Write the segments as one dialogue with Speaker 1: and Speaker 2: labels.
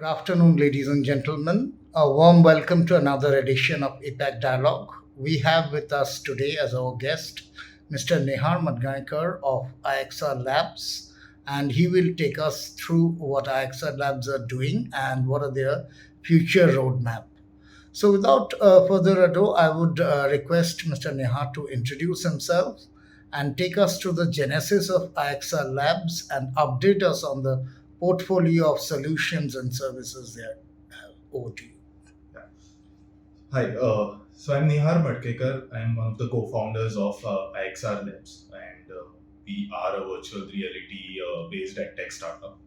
Speaker 1: Good afternoon, ladies and gentlemen. A warm welcome to another edition of APAC Dialogue. We have with us today as our guest Mr. Nihar Madkaiker of iXRLabs, and he will take us through what iXRLabs are doing and what are their future roadmap. So, without further ado, I would request Mr. Nihar to introduce himself and take us through the genesis of iXR Labs and update us on the portfolio of solutions and services there. Over to you.
Speaker 2: Yeah. Hi, so I'm Nihar Madkaiker. I'm one of the co-founders of iXRLabs, and we are a virtual reality based tech startup.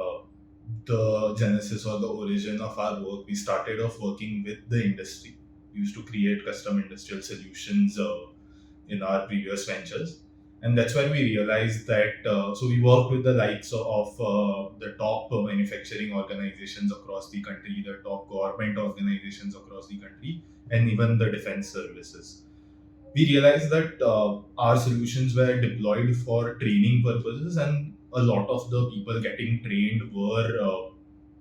Speaker 2: Uh, the genesis or the origin of our work, we started off working with the industry. We used to create custom industrial solutions in our previous ventures. And that's when we realized that, so we worked with the likes of the top manufacturing organizations across the country, the top government organizations across the country, and even the defense services. We realized that our solutions were deployed for training purposes, and a lot of the people getting trained were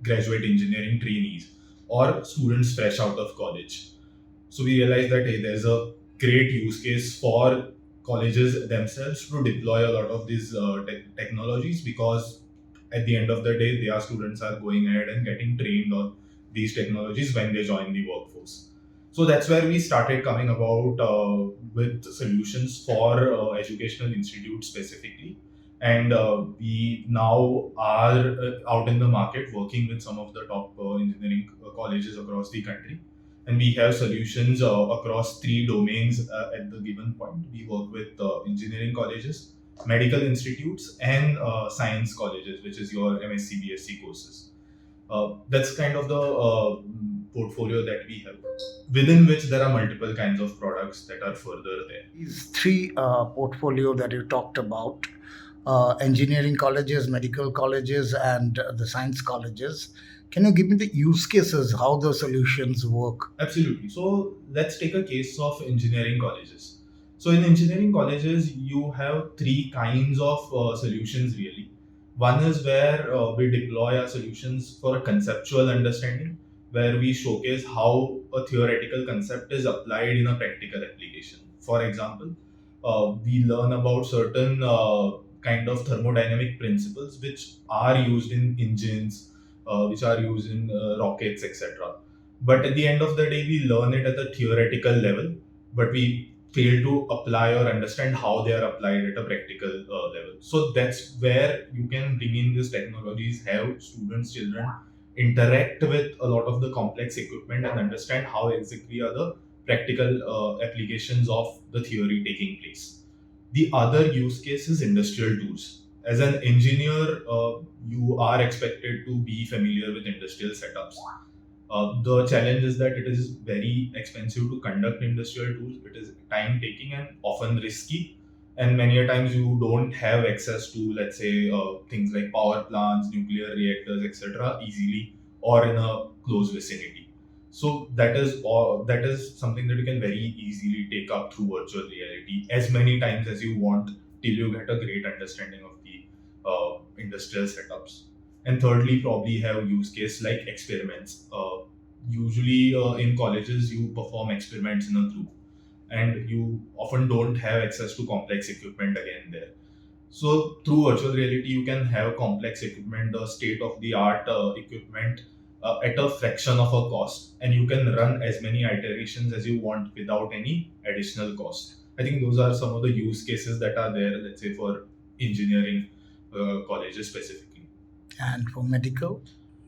Speaker 2: graduate engineering trainees or students fresh out of college. So we realized that hey, there's a great use case for colleges themselves to deploy a lot of these technologies, because at the end of the day, their students are going ahead and getting trained on these technologies when they join the workforce. So that's where we started coming about with solutions for educational institutes specifically. And we now are out in the market working with some of the top engineering colleges across the country, and we have solutions across three domains at the given point. We work with engineering colleges, medical institutes, and science colleges, which is your MSc, BSc courses. That's kind of the portfolio that we have, within which there are multiple kinds of products that are further there.
Speaker 1: These three portfolio that you talked about, engineering colleges, medical colleges, and the science colleges. Can you give me the use cases, how the solutions work?
Speaker 2: Absolutely. So let's take a case of engineering colleges. So in engineering colleges, you have three kinds of solutions really. One is where we deploy our solutions for a conceptual understanding, where we showcase how a theoretical concept is applied in a practical application. For example, we learn about certain kind of thermodynamic principles which are used in engines, which are used in rockets, etc. But at the end of the day, we learn it at a theoretical level, but we fail to apply or understand how they are applied at a practical level. So that's where you can bring in these technologies, have students, children interact with a lot of the complex equipment and understand how exactly are the practical applications of the theory taking place. The other use case is industrial tools. As an engineer, you are expected to be familiar with industrial setups. The challenge is that it is very expensive to conduct industrial tools. It is time taking and often risky. And many a times you don't have access to, let's say, things like power plants, nuclear reactors, etc., easily or in a close vicinity. So that is something that you can very easily take up through virtual reality as many times as you want till you get a great understanding of the industrial setups. And thirdly, probably have use case like experiments. Usually in colleges, you perform experiments in a group, and you often don't have access to complex equipment again there. So through virtual reality, you can have complex equipment, the state of the art equipment at a fraction of a cost, and you can run as many iterations as you want without any additional cost. I think those are some of the use cases that are there, let's say, for engineering colleges specifically.
Speaker 1: And for medical?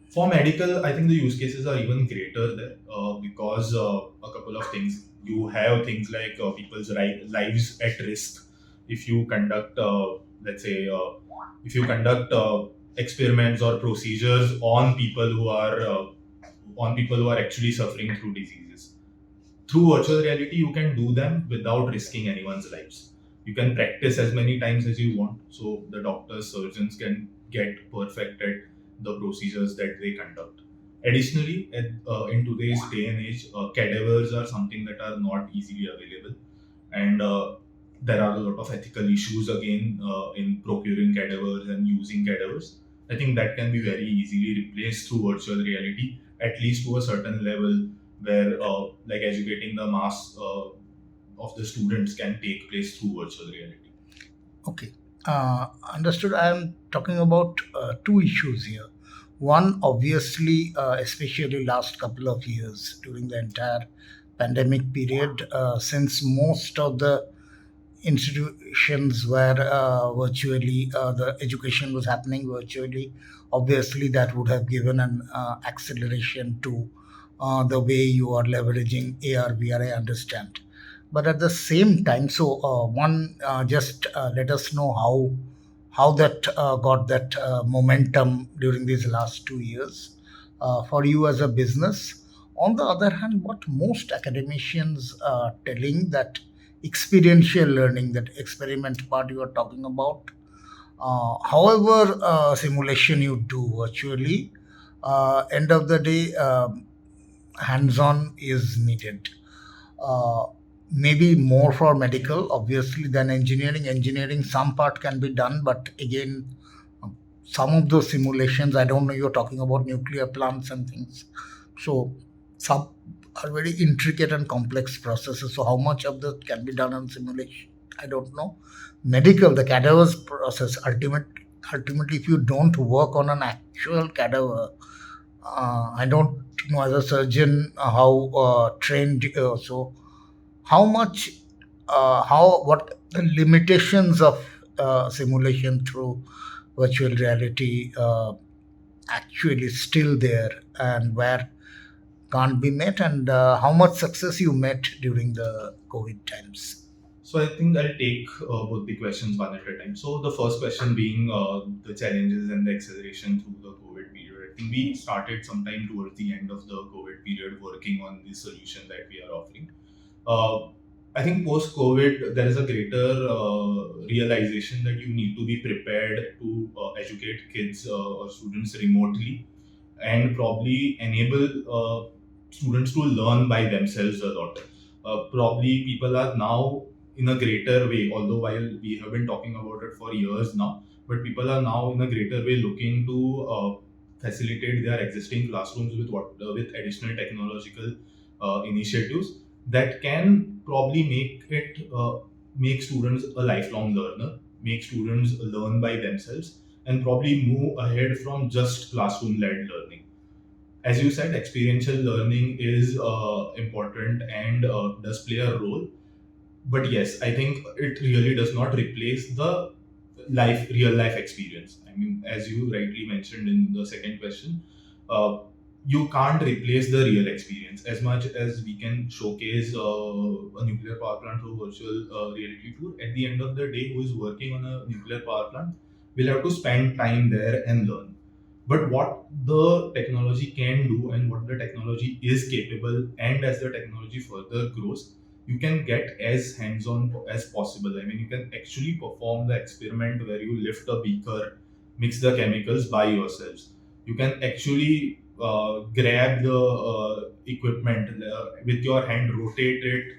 Speaker 2: For medical, I think the use cases are even greater there, because a couple of things. You have things like people's lives at risk if you conduct, let's say, if you conduct experiments or procedures on people who are actually suffering through diseases. Through virtual reality, you can do them without risking anyone's lives. You can practice as many times as you want, so the doctors, surgeons can get perfect at the procedures that they conduct. Additionally, in today's day and age, cadavers are something that are not easily available, and there are a lot of ethical issues again in procuring cadavers and using cadavers. I think that can be very easily replaced through virtual reality, at least to a certain level where like educating the mass of the students can take place through virtual reality.
Speaker 1: Okay, understood. I am talking about two issues here. One, obviously, especially last couple of years during the entire pandemic period, since most of the institutions were virtually, the education was happening virtually. Obviously, that would have given an acceleration to the way you are leveraging AR, VR. I understand, but at the same time, so one, just let us know how that got that momentum during these last 2 years for you as a business. On the other hand, what most academicians are telling, that experiential learning, that experiment part you are talking about, however simulation you do virtually, end of the day, hands-on is needed. uh, Maybe more for medical obviously than engineering. Engineering, some part can be done, but again, some of those simulations, I don't know, you're talking about nuclear plants and things, so some are very intricate and complex processes, so how much of that can be done on simulation, I don't know. Medical, the cadavers process, ultimately if you don't work on an actual cadaver, I don't know as a surgeon how trained, so how much, how, what the limitations of simulation through virtual reality actually still there, and where can't be met, and how much success you met during the COVID times.
Speaker 2: So I think I'll take both the questions one at a time. So the first question being the challenges and the acceleration through the COVID period. I think we started sometime towards the end of the COVID period working on the solution that we are offering. Uh, I think post COVID, there is a greater realization that you need to be prepared to educate kids or students remotely and probably enable students to learn by themselves a lot. Probably people are now in a greater way, although while we have been talking about it for years now, but people are now in a greater way looking to facilitate their existing classrooms with with additional technological initiatives that can probably make students a lifelong learner, make students learn by themselves, and probably move ahead from just classroom led learning. As you said, experiential learning is important and does play a role. But yes, I think it really does not replace the real life experience. I mean, as you rightly mentioned in the second question, uh, you can't replace the real experience. As much as we can showcase a nuclear power plant through virtual reality tour, at the end of the day, who is working on a nuclear power plant will have to spend time there and learn. But what the technology can do and what the technology is capable, and as the technology further grows, you can get as hands-on as possible. I mean, you can actually perform the experiment where you lift a beaker, mix the chemicals by yourselves. You can actually grab the equipment with your hand, rotate it,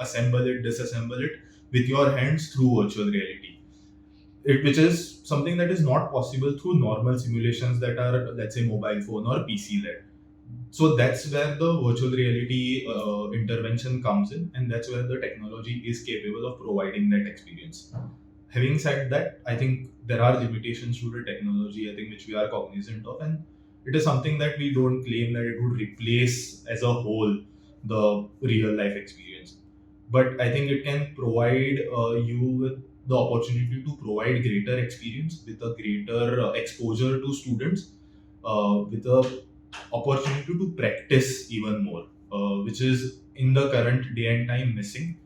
Speaker 2: assemble it, disassemble it with your hands through virtual reality. Which is something that is not possible through normal simulations that are, let's say, mobile phone or PC led. So that's where the virtual reality intervention comes in, and that's where the technology is capable of providing that experience. Having said that, I think there are limitations to the technology, I think, which we are cognizant of, and it is something that we don't claim that it would replace as a whole the real life experience. But I think it can provide you with the opportunity to provide greater experience with a greater exposure to students, with a opportunity to practice even more, which is in the current day and time missing.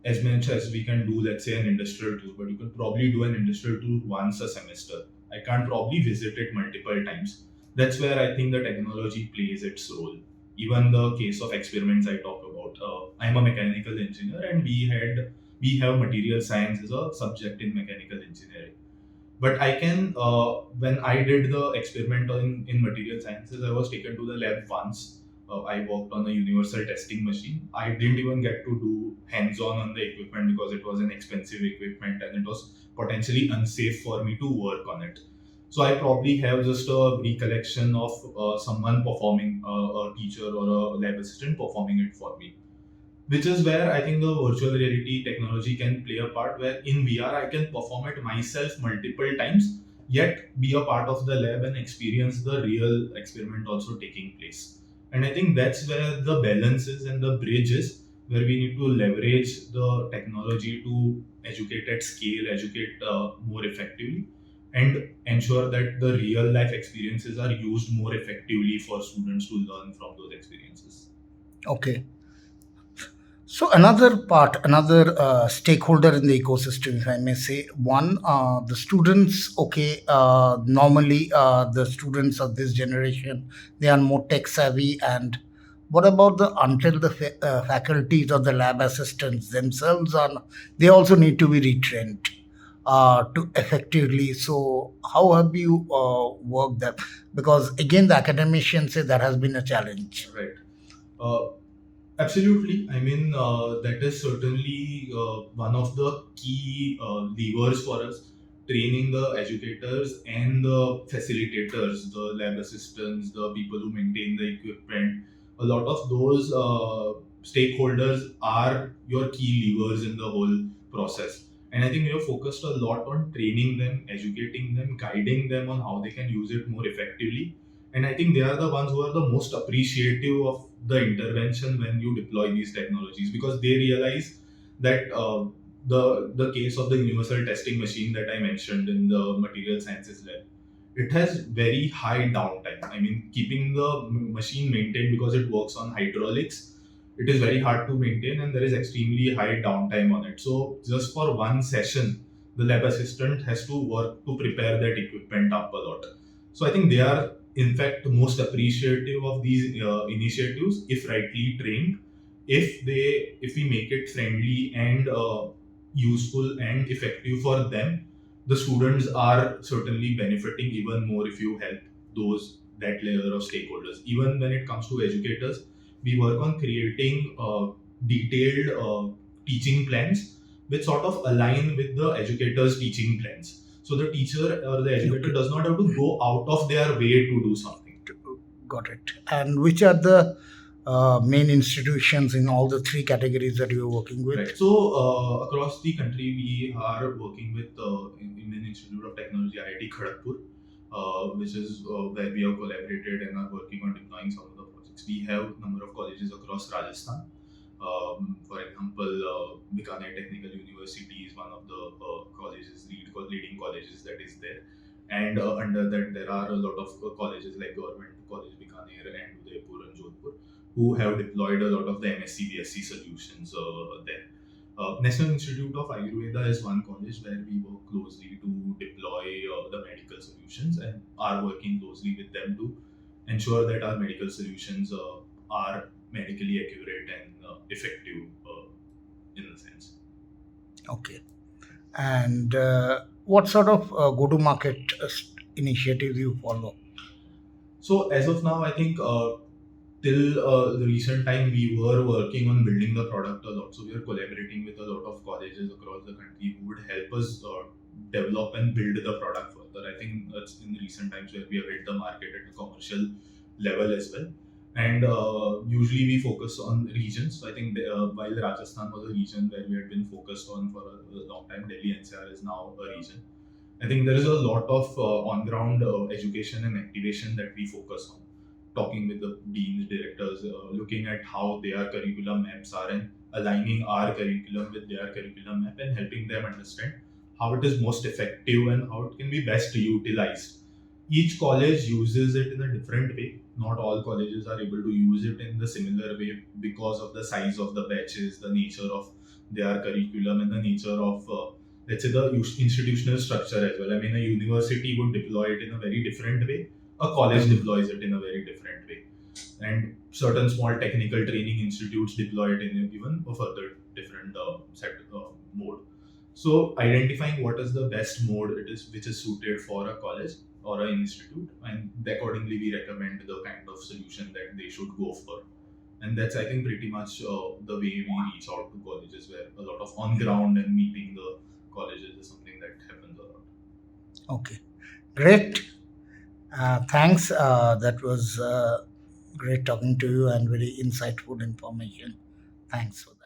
Speaker 2: As much as we can do, let's say, an industrial tour, but you could probably do an industrial tour once a semester. I can't probably visit it multiple times. That's where I think the technology plays its role. Even the case of experiments I talk about. I'm a mechanical engineer, and we have material science as a subject in mechanical engineering. But I can, when I did the experiment in material sciences, I was taken to the lab once. I worked on a universal testing machine. I didn't even get to do hands-on on the equipment because it was an expensive equipment and it was potentially unsafe for me to work on it. So I probably have just a recollection of someone performing, a teacher or a lab assistant performing it for me, which is where I think the virtual reality technology can play a part. Where in VR I can perform it myself multiple times, yet be a part of the lab and experience the real experiment also taking place. And I think that's where the balance is and the bridge is, where we need to leverage the technology to educate at scale, educate more effectively, and ensure that the real life experiences are used more effectively for students to learn from those experiences.
Speaker 1: Okay. So another part, another stakeholder in the ecosystem, if I may say, one, the students. Okay, normally the students of this generation, they are more tech savvy, and what about the until the faculties or the lab assistants themselves are, they also need to be retrained to effectively. So how have you worked that? Because again, the academicians say that has been a challenge.
Speaker 2: Right. Uh, Absolutely. I mean, that is certainly one of the key levers for us, training the educators and the facilitators, the lab assistants, the people who maintain the equipment. A lot of those stakeholders are your key levers in the whole process. And I think we have focused a lot on training them, educating them, guiding them on how they can use it more effectively. And I think they are the ones who are the most appreciative of the intervention when you deploy these technologies, because they realize that the case of the universal testing machine that I mentioned in the material sciences lab, it has very high downtime. I mean, keeping the machine maintained, because it works on hydraulics, it is very hard to maintain and there is extremely high downtime on it. So just for one session, the lab assistant has to work to prepare that equipment up a lot. So I think they are in fact most appreciative of these initiatives if rightly trained. If we make it friendly and useful and effective for them, the students are certainly benefiting even more if you help those that layer of stakeholders. Even when it comes to educators, we work on creating detailed teaching plans which sort of align with the educators teaching plans, so the teacher or the educator
Speaker 1: Okay.
Speaker 2: does not have to go out of their way to do something.
Speaker 1: Got it. And which are the main institutions in all the three categories that you're working with?
Speaker 2: Right. So across the country, we are working with Indian Institute of Technology, IIT Kharagpur, which is where we have collaborated and are working on deploying some of the projects. We have a number of colleges across Rajasthan. For example, Bikaner Technical University is one of the leading colleges that is there. And under that, there are a lot of colleges like Government College Bikaner and Udaipur and Jodhpur, who have deployed a lot of the MSc BSc solutions there. National Institute of Ayurveda is one college where we work closely to deploy the medical solutions and are working closely with them to ensure that our medical solutions are medically accurate and effective in the sense.
Speaker 1: Okay. And what sort of go-to-market initiatives you follow?
Speaker 2: So as of now, I think till the recent time we were working on building the product a lot. So we are collaborating with a lot of colleges across the country who would help us develop and build the product further. I think that's in the recent times where we have hit the market at a commercial level as well. And usually we focus on regions. So I think while Rajasthan was a region where we had been focused on for a long time, Delhi NCR is now a region. I think there is a lot of on-ground education and activation that we focus on, talking with the deans, directors, looking at how their curriculum maps are and aligning our curriculum with their curriculum map and helping them understand how it is most effective and how it can be best utilized. Each college uses it in a different way. Not all colleges are able to use it in the similar way because of the size of the batches, the nature of their curriculum, and the nature of let's say the institutional structure as well. I mean, a university would deploy it in a very different way. A college
Speaker 1: Mhm.
Speaker 2: deploys it in a very different way, and certain small technical training institutes deploy it in even a further different mode. So identifying what is the best mode it is which is suited for a college or an institute, and accordingly we recommend the kind of solution that they should go for. And that's I think pretty much the way we reach out to colleges, where a lot of on ground and meeting the colleges is something that happens a lot.
Speaker 1: Okay, great. Thanks. That was great talking to you and very insightful information. Thanks for that.